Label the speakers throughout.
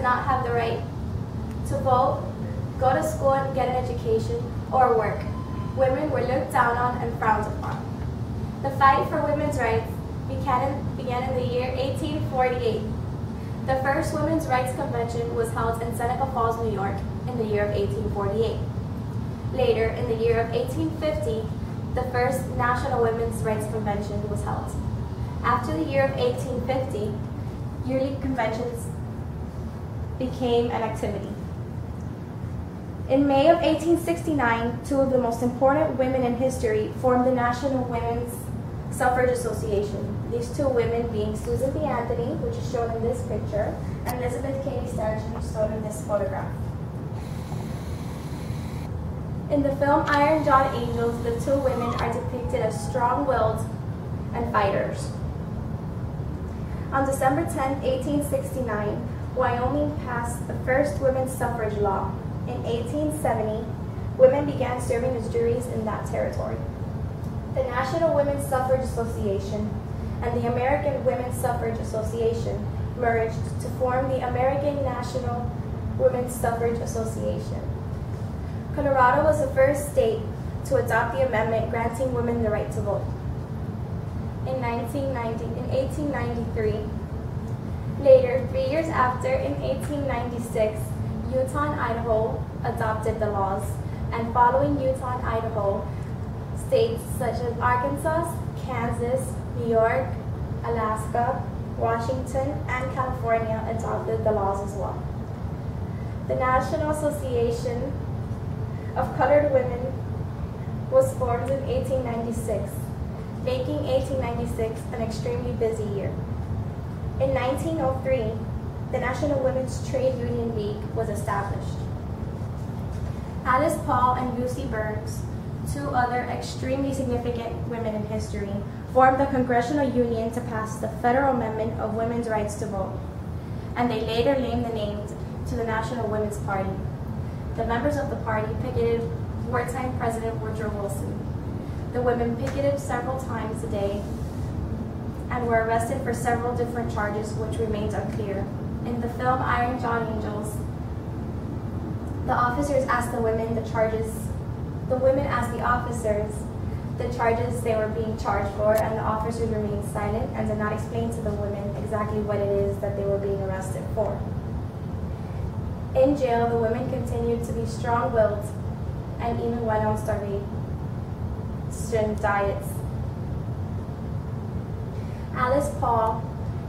Speaker 1: not have the right to vote, go to school and get an education, or work. Women were looked down on and frowned upon. The fight for women's rights began in the year 1848. The first Women's Rights Convention was held in Seneca Falls, New York, in the year of 1848. Later, in the year of 1850, the first National Women's Rights Convention was held. After the year of 1850, yearly conventions became an activity. In May of 1869, two of the most important women in history formed the National Women's Suffrage Association. These two women being Susan B. Anthony, which is shown in this picture, and Elizabeth Cady Stanton, which is shown in this photograph. In the film Iron John Angels, the two women are depicted as strong-willed and fighters. On December 10, 1869, Wyoming passed the first women's suffrage law. In 1870, women began serving as juries in that territory. The National Women's Suffrage Association and the American Women's Suffrage Association merged to form the American National Women's Suffrage Association. Colorado was the first state to adopt the amendment granting women the right to vote. In 1893, later, 3 years after, in 1896, Utah and Idaho adopted the laws, and following Utah and Idaho, states such as Arkansas, Kansas, New York, Alaska, Washington, and California adopted the laws as well. The National Association of Colored Women was formed in 1896, making 1896 an extremely busy year. In 1903, the National Women's Trade Union League was established. Alice Paul and Lucy Burns, two other extremely significant women in history, formed the Congressional Union to pass the Federal Amendment of Women's Rights to Vote, and they later named the name to the National Women's Party. The members of the party picketed wartime President Woodrow Wilson. The women picketed several times a day and were arrested for several different charges which remains unclear. In the film Iron John Angels, the officers asked the women asked the officers the charges they were being charged for, and the officers remained silent and did not explain to the women exactly what it is that they were being arrested for. In jail, the women continued to be strong-willed and even went on starvation diets. Alice Paul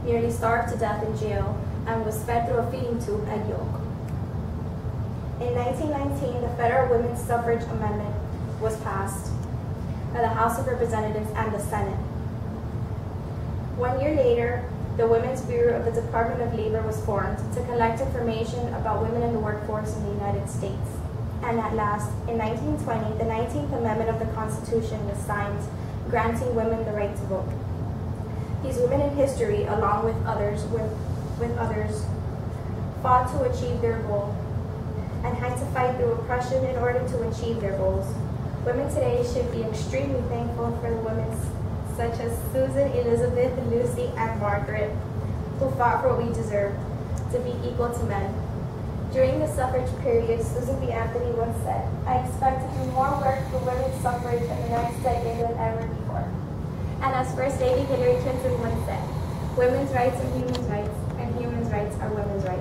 Speaker 1: nearly starved to death in jail and was fed through a feeding tube and yolk. In 1919, the Federal Women's Suffrage Amendment was passed by the House of Representatives and the Senate. 1 year later, the Women's Bureau of the Department of Labor was formed to collect information about women in the workforce in the United States. And at last, in 1920, the 19th Amendment of the Constitution was signed, granting women the right to vote. These women in history, along with others, fought to achieve their goal and had to fight through oppression in order to achieve their goals. Women today should be extremely thankful for the women such as Susan, Elizabeth, Lucy, and Margaret, who fought for what we deserve, to be equal to men. During the suffrage period, Susan B. Anthony once said, "I expect to do more work for women's suffrage in the next decade than ever before." And as First Lady Hillary Clinton once said, "Women's rights are human rights, and human rights are women's rights."